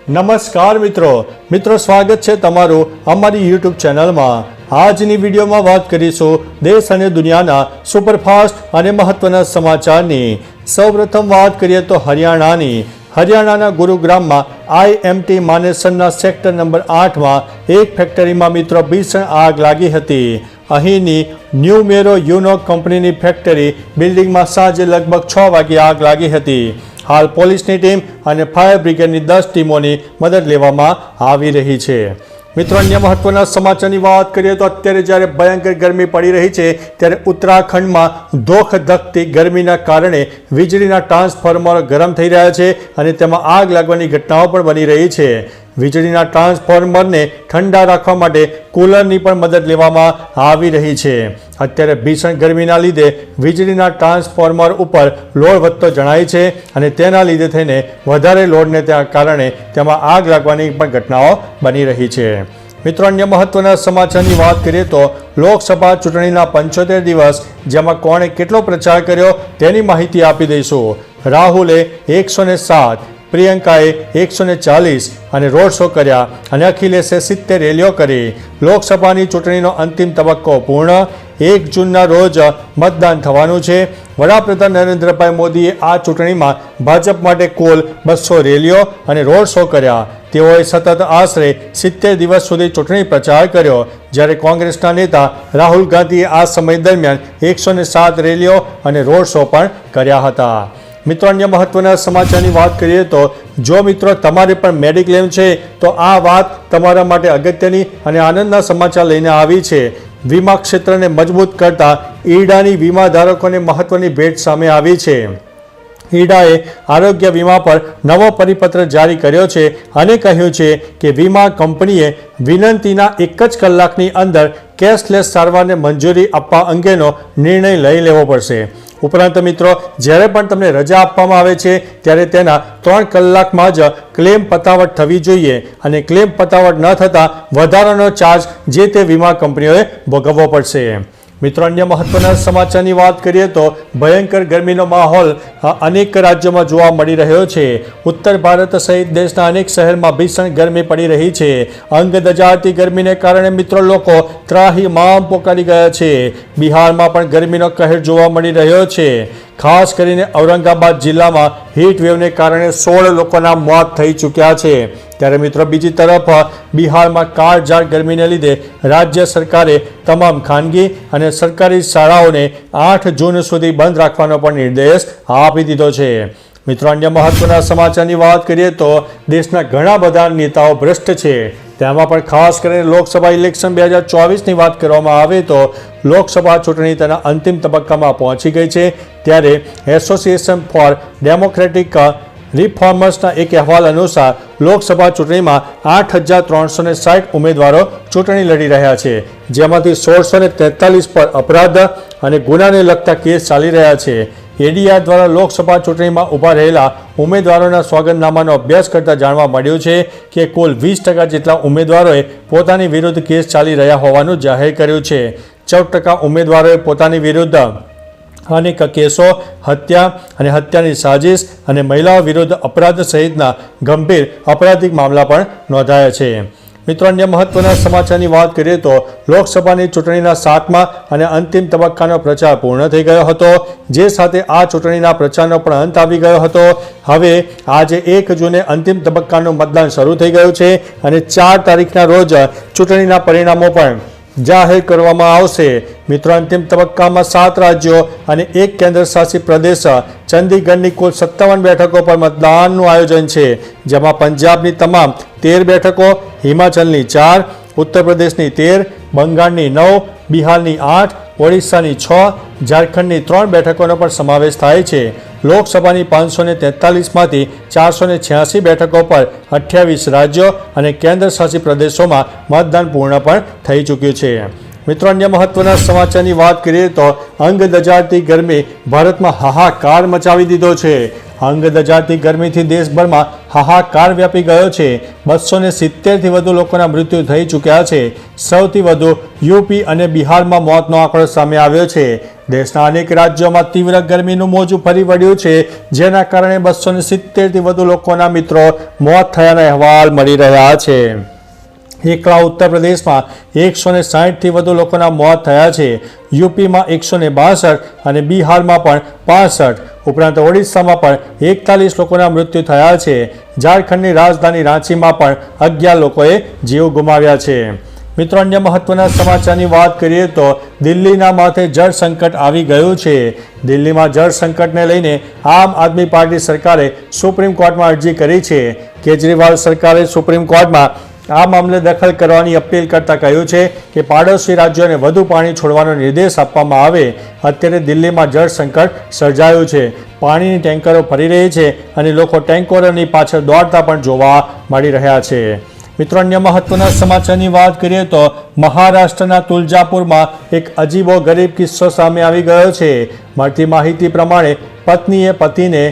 નમસ્કાર મિત્રો સ્વાગત છે તમારું અમારી યુટ્યુબ ચેનલમાં। આજની વિડીયોમાં વાત કરીશું દેશ અને દુનિયાના સુપરફાસ્ટ અને મહત્વના સમાચારની। સૌપ્રથમ વાત કરીએ તો હરિયાણાના ગુરુગ્રામમાં IMT માનેસરના સેક્ટર નંબર 8માં એક ફેક્ટરીમાં ભીષણ આગ લાગી હતી। અહીંની ન્યૂ મેરો યુનો કંપનીની ફેક્ટરી બિલ્ડિંગમાં સાંજે લગભગ 6 વાગે આગ લાગી હતી। હાલ પોલીસની ટીમ અને ફાયર બ્રિગેડની 10 ટીમોની મદદ લેવામાં આવી રહી છે। મિત્રો, અન્ય મહત્વના સમાચારની વાત કરીએ તો અત્યારે જ્યારે ભયંકર ગરમી પડી રહી છે ત્યારે ઉત્તરાખંડમાં ધોખધકતી ગરમીના કારણે વીજળીના ટ્રાન્સફોર્મર ગરમ થઈ રહ્યા છે અને તેમાં આગ લાગવાની ઘટનાઓ પણ બની રહી છે। વીજળીના ટ્રાન્સફોર્મરને ઠંડા રાખવા માટે કુલરની પણ મદદ લેવામાં આવી રહી છે। અત્યારે ભીષણ ગરમીના લીધે વીજળીના ટ્રાન્સફોર્મર ઉપર લોડ વધતો જણાય છે અને તેના લીધે થઈને વધારે લોડને કારણે તેમાં આગ લાગવાની પણ ઘટનાઓ બની રહી છે। મિત્રો, અન્ય મહત્વના સમાચારની વાત કરીએ તો લોકસભા ચૂંટણીના 75 દિવસ જેમાં કોણે કેટલો પ્રચાર કર્યો તેની માહિતી આપી દઈશું। રાહુલે 107, પ્રિયંકાએ 140 અને રોડ શો કર્યા અને અખિલેશે 70 રેલીઓ કરી। લોકસભાની ચૂંટણીનો અંતિમ તબક્કો પૂર્ણ। 1 જૂનના રોજ મતદાન થવાનું છે। વડાપ્રધાન નરેન્દ્રભાઈ મોદીએ આ ચૂંટણીમાં ભાજપ માટે કુલ 200 રેલીઓ અને રોડ શો કર્યા। તેઓએ સતત આશરે 70 દિવસ સુધી ચૂંટણી પ્રચાર કર્યો, જ્યારે કોંગ્રેસના નેતા રાહુલ ગાંધીએ આ સમય દરમિયાન 107 રેલીઓ અને રોડ શો પણ કર્યા હતા। મિત્રો, અન્ય મહત્વના સમાચારની વાત કરીએ તો જો મિત્રો તમારે પણ મેડિક્લેમ છે તો આ વાત તમારા માટે અગત્યની અને આનંદના સમાચાર લઈને આવી છે। વીમા ક્ષેત્રને મજબૂત કરતા ઈડાની વીમા ધારકોને મહત્વની ભેટ સામે આવી છે। ઈડાએ આરોગ્ય વીમા પર નવો પરિપત્ર જારી કર્યો છે અને કહ્યું છે કે વીમા કંપનીએ વિનંતીના 1 જ કલાકની અંદર કેશલેસ સારવારને મંજૂરી આપવા અંગેનો નિર્ણય લઈ લેવો પડશે। ઉપરાંત મિત્રો, જ્યારે પણ તમને રજા આપવામાં આવે છે ત્યારે તેના 3 કલાકમાં જ ક્લેમ પતાવટ થવી જોઈએ અને ક્લેમ પતાવટ ન થતાં વધારાનો ચાર્જ જે તે વીમા કંપનીઓએ ભોગવવો પડશે। મિત્રો, અન્ય મહત્વના સમાચારની વાત કરીએ તો ભયંકર ગરમીનો માહોલ અનેક રાજ્યોમાં જોવા મળી રહ્યો છે। ઉત્તર ભારત સહિત દેશના અનેક શહેરમાં ભીષણ ગરમી પડી રહી છે। અંગ દજાડતી ગરમીને કારણે મિત્રો લોકો ત્રાહિમામ પોકારી ગયા છે। બિહારમાં પણ ગરમીનો કહેર જોવા મળી રહ્યો છે। ખાસ કરીને ઔરંગાબાદ જિલ્લામાં હીટ વેવને કારણે 16 લોકોના મોત થઈ ચૂક્યા છે। ત્યારે મિત્રો, બીજી તરફ બિહારમાં કાળઝાળ ગરમીને લીધે રાજ્ય સરકારે તમામ ખાનગી અને સરકારી શાળાઓને 8 જૂન સુધી બંધ રાખવાનો પણ નિર્દેશ આપી દીધો છે। મિત્રો, અન્ય મહત્વના સમાચારની વાત કરીએ તો દેશના ઘણા બધા નેતાઓ ભ્રષ્ટ છે। તેમાં પણ ખાસ કરીને લોકસભા ઇલેક્શન 2024ની વાત કરવામાં આવે તો લોકસભા ચૂંટણી તેના અંતિમ તબક્કામાં પહોંચી ગઈ છે। ત્યારે એસોસિએશન ફોર ડેમોક્રેટિક રિફોર્મર્સના એક અહેવાલ અનુસાર લોકસભા ચૂંટણીમાં 8,360 ઉમેદવારો ચૂંટણી લડી રહ્યા છે, જેમાંથી 1643 પર અપરાધ અને ગુનાને લગતા કેસ ચાલી રહ્યા છે। એડીઆર દ્વારા લોકસભા ચૂંટણીમાં ઊભા રહેલા ઉમેદવારોના સોગંદનામાનો અભ્યાસ કરતા જાણવા મળ્યું છે કે કુલ 20% જેટલા ઉમેદવારોએ પોતાની વિરુદ્ધ કેસ ચાલી રહ્યા હોવાનું જાહેર કર્યું છે। 14% ઉમેદવારોએ પોતાની વિરુદ્ધ અનેક કેસો, હત્યા અને હત્યાની સાજિશ અને મહિલાઓ વિરુદ્ધ અપરાધ સહિતના ગંભીર અપરાધિક મામલા પણ નોંધાયા છે। મિત્રો, અન્ય મહત્વના સમાચારની વાત કરીએ તો લોકસભાની ચૂંટણીના 7મા અને અંતિમ તબક્કાનો પ્રચાર પૂર્ણ થઈ ગયો હતો, જે સાથે આ ચૂંટણીના પ્રચારનો પણ અંત આવી ગયો હતો। હવે આજે 1 જૂને અંતિમ તબક્કાનું મતદાન શરૂ થઈ ગયું છે અને 4 તારીખના રોજ ચૂંટણીના પરિણામો પણ જાહેર કરવામાં આવશે। મિત્રો, અંતિમ તબક્કામાં 7 રાજ્યો અને 1 કેન્દ્ર શાસિત પ્રદેશ ચંદીગઢની કુલ 57 બેઠકો પર મતદાનનું આયોજન છે, જેમાં પંજાબની તમામ 13 બેઠકો, હિમાચલની 4, ઉત્તર પ્રદેશની 13, બંગાળની 9, બિહારની 8, ઓડિશાની 6, ઝારખંડની 3 બેઠકોનો પણ સમાવેશ થાય છે। લોકસભાની 543માંથી 486 બેઠકો પર 28 રાજ્યો અને કેન્દ્ર શાસિત પ્રદેશોમાં મતદાન પૂર્ણ પણ થઈ ચૂક્યું છે। મિત્રો, અન્ય મહત્વના સમાચારની વાત કરીએ તો અંગ દજાડતી ગરમી ભારતમાં હાહાકાર મચાવી દીધો છે। અંગ દજાડતી ગરમીથી દેશભરમાં હાહાકાર વ્યાપી ગયો છે। 270થી વધુ લોકોના મૃત્યુ થઈ ચૂક્યા છે। સૌથી વધુ યુપી અને બિહારમાં મોતનો આંકડો સામે આવ્યો છે, દેશના અનેક રાજ્યોમાં તીવ્ર ગરમીનું મોજું ફરી વળ્યું છે, જેના કારણે 270થી વધુ લોકોના મિત્રો મોત થયાના અહેવાલ મળી રહ્યા છે. એકલા ઉત્તર પ્રદેશમાં 160થી વધુ લોકોના મોત થયા છે. યુપીમાં 162 અને બિહારમાં પણ 65, ઉપરાંત ઓડિશામાં પણ 41 લોકોના મૃત્યુ થયા છે. ઝારખંડની રાજધાની રાંચીમાં પણ 11 લોકોએ જીવ ગુમાવ્યા છે. મિત્રો, અન્ય મહત્વના સમાચારની વાત કરીએ તો દિલ્હીના માથે જળ સંકટ આવી ગયું છે. દિલ્હીમાં જળ સંકટને લઈને આમ આદમી પાર્ટી સરકારે સુપ્રીમ કોર્ટમાં અરજી કરી છે. કેજરીવાલ સરકારે સુપ્રીમ કોર્ટમાં આ મામલે દખલ કરવાની અપીલ કરતા કહ્યું છે કે પાડોશી રાજ્યોને વધુ પાણી છોડવાનો નિર્દેશ આપવામાં આવે. અત્યારે દિલ્હીમાં જળ સંકટ સર્જાયું છે. પાણીની ટેન્કરો ફરી રહી છે અને લોકો ટેન્કરોની પાછળ દોડતા પણ જોવા મળી રહ્યા છે. મિત્રો, અન્ય મહત્વના સમાચારની વાત કરીએ તો મહારાષ્ટ્રના તુલજાપુરમાં એક અજીબો ગરીબ કિસ્સો સામે આવી ગયો છે. મળતી માહિતી પ્રમાણે પત્નીએ પતિને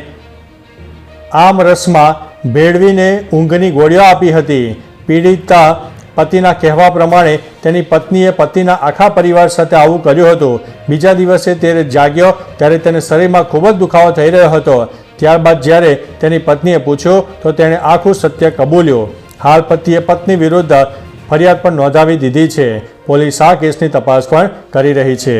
આમરસમાં ભેળવીને ઊંઘની ગોળીઓ આપી હતી. પીડિતા પતિના કહેવા પ્રમાણે તેની પત્નીએ પતિના આખા પરિવાર સાથે આવું કર્યું હતું. બીજા દિવસે તે જાગ્યો ત્યારે તેને શરીરમાં ખૂબ જ દુખાવો થઈ રહ્યો હતો. ત્યારબાદ જ્યારે તેની પત્નીએ પૂછ્યું તો તેણે આખું સત્ય કબૂલ્યું. હાલ પતિએ પત્ની વિરુદ્ધ ફરિયાદ પણ નોંધાવી દીધી છે. પોલીસ આ કેસની તપાસ પણ કરી રહી છે.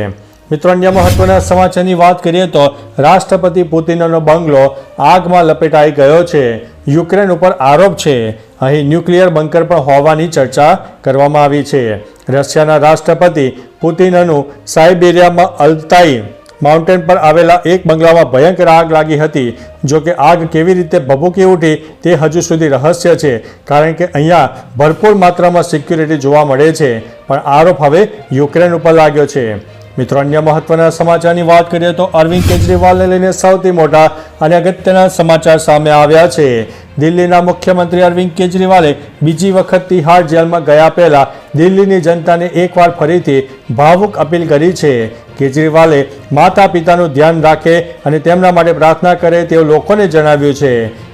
મિત્રો, અન્ય મહત્વના સમાચારની વાત કરીએ તો રાષ્ટ્રપતિ પુતિનનો બંગલો આગમાં લપેટાઈ ગયો છે. યુક્રેન ઉપર આરોપ છે. અહીં ન્યુક્લિયર બંકર પણ હોવાની ચર્ચા કરવામાં આવી છે. રશિયાના રાષ્ટ્રપતિ પુતિનનું સાઇબેરિયામાં અલ્તાઈ માઉન્ટેન પર આવેલા એક બંગલામાં ભયંકર આગ લાગી હતી. જો કે આગ કેવી રીતે ભભૂકી ઉઠી તે હજુ સુધી રહસ્ય છે, કારણ કે અહીંયા ભરપૂર માત્રામાં સિક્યુરિટી જોવા મળે છે. પણ આરોપ હવે યુક્રેન ઉપર લાગ્યો છે. મિત્રો, અન્ય મહત્વના સમાચારની વાત કરીએ તો અરવિંદ કેજરીવાલને લઈને સૌથી મોટા અને અગત્યના સમાચાર સામે આવ્યા છે. દિલ્હીના મુખ્યમંત્રી અરવિંદ કેજરીવાલે બીજી વખત તિહાર જેલમાં ગયા પહેલા દિલ્હીની જનતાને એકવાર ફરીથી ભાવુક અપીલ કરી છે. કેજરીવાલે માતા પિતાનું ધ્યાન રાખે અને તેમના માટે પ્રાર્થના કરે તેવું લોકોને જણાવ્યું છે.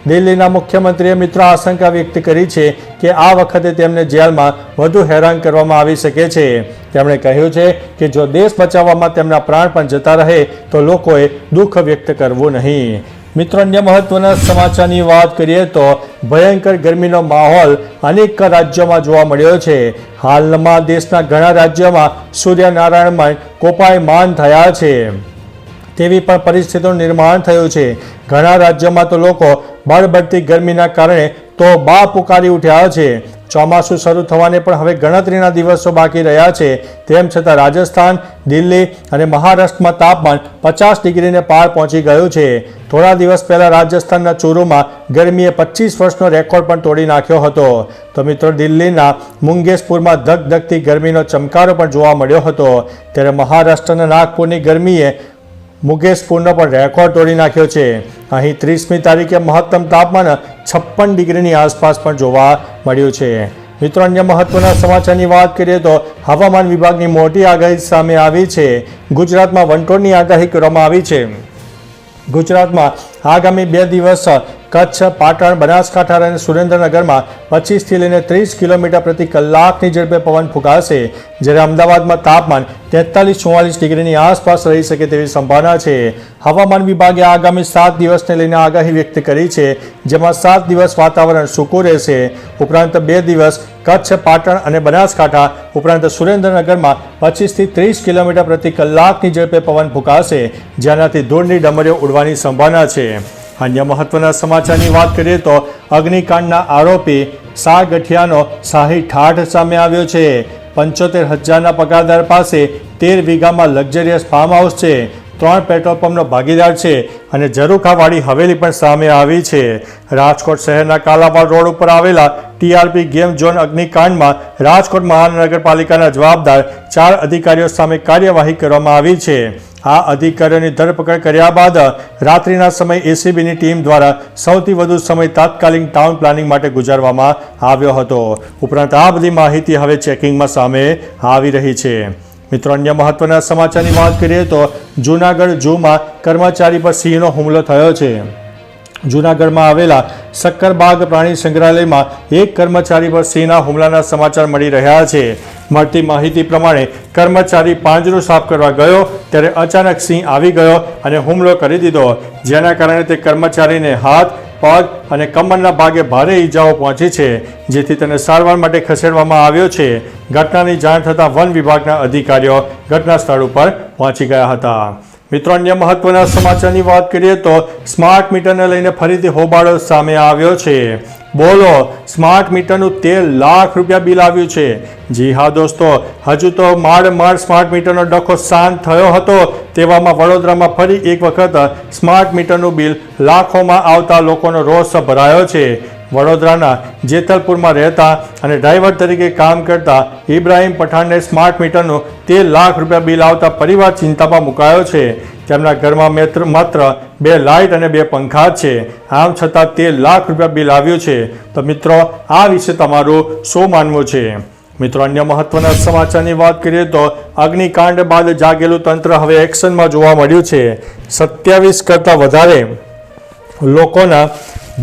દિલ્હીના મુખ્યમંત્રીએ મિત્રો આશંકા વ્યક્ત કરી છે કે આ વખતે તેમને જેલમાં વધુ હેરાન કરવામાં આવી શકે છે. તેમણે કહ્યું છે કે જો દેશ બચાવવામાં તેમના પ્રાણ પણ જતા રહે તો લોકોએ દુઃખ વ્યક્ત કરવું નહીં. મિત્રો, અન્ય મહત્વના સમાચારની વાત કરીએ તો ભયંકર ગરમીનો માહોલ અનેક રાજ્યોમાં જોવા મળ્યો છે. હાલમાં દેશના ઘણા રાજ્યોમાં સૂર્યનારાયણમાં કોપાયમાન થયા છે તેવી પણ પરિસ્થિતિનું નિર્માણ થયું છે. ઘણા રાજ્યોમાં તો લોકો બળબડતી ગરમીના કારણે તો બા પુકારી ઉઠ્યા છે. ચોમાસું શરૂ થવાને પણ હવે ગણતરીના દિવસો બાકી રહ્યા છે. તેમ છતાં રાજસ્થાન, દિલ્હી અને મહારાષ્ટ્રમાં તાપમાન 50 ડિગ્રીને પાર પહોંચી ગયું છે. થોડા દિવસ પહેલા રાજસ્થાનના ચૂરુમાં ગરમીએ 25 વર્ષનો રેકોર્ડ પણ તોડી નાખ્યો હતો. તો મિત્રો, દિલ્હીના મુંગેશપુરમાં ધગધગતી ગરમીનો ચમકારો પણ જોવા મળ્યો હતો. ત્યારે મહારાષ્ટ્રના નાગપુરની ગરમીએ મુંગેશપુરનો પણ રેકોર્ડ તોડી નાખ્યો છે. અહીં 30મી તારીખે મહત્તમ તાપમાન 56 ડિગ્રીની આસપાસ પણ જોવા મળ્યું છે. મિત્રો, અન્ય મહત્વના સમાચારની વાત કરીએ તો હવામાન વિભાગની મોટી આગાહી સામે આવી છે. ગુજરાતમાં વંટોળની આગાહી કરવામાં આવી છે. ગુજરાતમાં આગામી 2 દિવસ કચ્છ, પાટણ, બનાસકાંઠા અને સુરેન્દ્રનગરમાં 25થી લઈને 30 કિલોમીટર પ્રતિ કલાકની ઝડપે પવન ફૂંકાશે. જ્યારે અમદાવાદમાં તાપમાન 43-44 ડિગ્રીની આસપાસ રહી શકે તેવી સંભાવના છે. હવામાન વિભાગે આગામી 7 દિવસને લઈને આગાહી વ્યક્ત કરી છે, જેમાં 7 દિવસ વાતાવરણ સૂકું રહેશે. ઉપરાંત 2 દિવસ કચ્છ, પાટણ અને બનાસકાંઠા ઉપરાંત સુરેન્દ્રનગરમાં 25થી 30 કિલોમીટર પ્રતિ કલાકની ઝડપે પવન ફૂંકાશે, જેનાથી ધૂળની ડમરીઓ ઉડવાની સંભાવના છે. અન્ય મહત્વના સમાચારની વાત કરીએ તો અગ્નિકાંડના આરોપી શાહ ગઠિયાનો શાહી ઠાઠ સામે આવ્યો છે. 75,000ના પગારદાર પાસે 13 વીઘામાં લક્ઝરિયસ ફાર્મ હાઉસ છે. 3 પેટ્રોલ પંપનો ભાગીદાર છે અને ઝરૂખાવાળી હવેલી પણ સામે આવી છે. રાજકોટ શહેરના કાલાવાડ રોડ ઉપર આવેલા ટીઆરપી ગેમ ઝોન અગ્નિકાંડમાં રાજકોટ મહાનગરપાલિકાના જવાબદાર 4 અધિકારીઓ સામે કાર્યવાહી કરવામાં આવી છે. આ અધિકારીઓની ધરપકડ કર્યા બાદ રાત્રિના સમયે એસીબીની ટીમ દ્વારા સૌથી વધુ સમય તાત્કાલિક ટાઉન પ્લાનિંગ માટે ગુજારવામાં આવ્યો હતો. ઉપરાંત આ બધી માહિતી હવે ચેકિંગમાં સામે આવી રહી છે. મિત્રો, અન્ય મહત્વના સમાચારની વાત કરીએ તો જૂનાગઢ ઝૂમાં કર્મચારી પર સિંહનો હુમલો થયો છે. જૂનાગઢમાં આવેલા સક્કરબાગ પ્રાણી સંગ્રહાલયમાં એક કર્મચારી પર સિંહના હુમલાના સમાચાર મળી રહ્યા છે. મળતી માહિતી પ્રમાણે કર્મચારી પાંજરું સાફ કરવા ગયો ત્યારે અચાનક સિંહ આવી ગયો અને હુમલો કરી દીધો, જેના કારણે તે કર્મચારીને હાથ, પગ અને કમરના ભાગે ભારે ઈજાઓ પહોંચી છે, જેથી તેને સારવાર માટે ખસેડવામાં આવ્યો છે. ઘટનાની જાણ થતાં વન વિભાગના અધિકારીઓ ઘટના સ્થળ ઉપર પહોંચી ગયા હતા. મિત્રો, અન્ય મહત્વના સમાચારની વાત કરીએ તો સ્માર્ટ મીટરને લઈને ફરીથી હોબાળો સામે આવ્યો છે. બોલો, સ્માર્ટ મીટરનું 13 લાખ રૂપિયા બિલ આવ્યું છે. જી હા દોસ્તો, હજુ તો માંડ સ્માર્ટ મીટરનો ડખો શાંત થયો હતો, તેવામાં વડોદરામાં ફરી એક વખત સ્માર્ટ મીટરનું બિલ લાખોમાં આવતા લોકોનો રોષ ભરાયો છે. વડોદરાના જેતલપુરમાં રહેતા અને ડ્રાઈવર તરીકે કામ કરતા ઇબ્રાહીમ પઠાણને સ્માર્ટ મીટરનું 13 લાખ રૂપિયા બિલ આવતા પરિવાર ચિંતામાં મુકાયો છે. તેમના ઘરમાં માત્ર 2 લાઇટ અને 2 પંખા છે. આમ છતાં 13 લાખ રૂપિયા બિલ આવ્યું છે. તો મિત્રો, આ વિશે તમારું શું માનવું છે? મિત્રો, અન્ય મહત્વના સમાચારની વાત કરીએ તો અગ્નિકાંડ બાદ જાગેલું તંત્ર હવે એક્શનમાં જોવા મળ્યું છે. 27 કરતાં વધારે લોકોના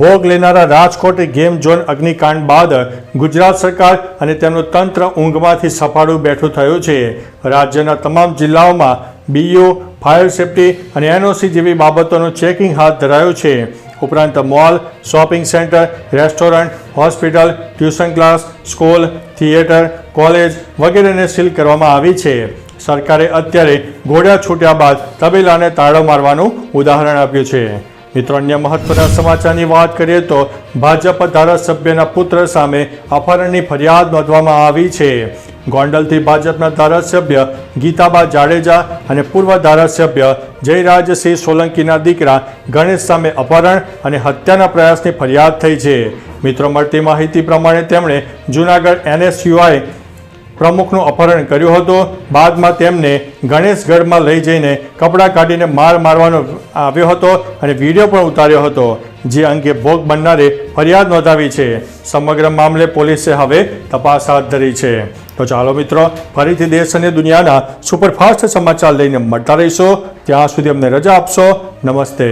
ભોગ લેનારા રાજકોટ ગેમ ઝોન અગ્નિકાંડ બાદ ગુજરાત સરકાર અને તેમનું તંત્ર ઊંઘમાંથી સફાળું બેઠું થયું છે. રાજ્યના તમામ જિલ્લાઓમાં BU, ફાયર સેફટી અને NOC જેવી બાબતોનું ચેકિંગ હાથ ધરાયું છે. ઉપરાંત mall, shopping centre, restaurant, hospital, tuition class, school, theatre, college વગેરેને સીલ કરવામાં આવી છે. સરકારે અત્યારે ઘોડા છૂટ્યા બાદ તબેલાને તાળો મારવાનું ઉદાહરણ આપ્યું છે. મિત્રો, અન્ય મહત્વના સમાચારની વાત કરીએ તો ભાજપ ધારાસભ્યના પુત્ર સામે અપહરણની ફરિયાદ નોંધવામાં આવી છે. ગોંડલથી ભાજપના ધારાસભ્ય ગીતાબા જાડેજા અને પૂર્વ ધારાસભ્ય જયરાજસિંહ સોલંકીના દીકરા ગણેશ સામે અપહરણ અને હત્યાના પ્રયાસની ફરિયાદ થઈ છે. મિત્રો, મળતી માહિતી પ્રમાણે તેમણે જૂનાગઢ NSUI પ્રમુખનું અપહરણ કર્યું હતું. બાદમાં તેમને ગણેશગઢમાં લઈ જઈને કપડાં કાઢીને મારવાનો આવ્યો હતો અને વિડીયો પણ ઉતાર્યો હતો, જે અંગે ભોગ બનનારે ફરિયાદ નોંધાવી છે. સમગ્ર મામલે પોલીસે હવે તપાસ હાથ ધરી છે. તો ચાલો મિત્રો, ફરીથી દેશ અને દુનિયાના સુપરફાસ્ટ સમાચાર લઈને મળતા રહીશું. ત્યાં સુધી અમને રજા આપશો. નમસ્તે.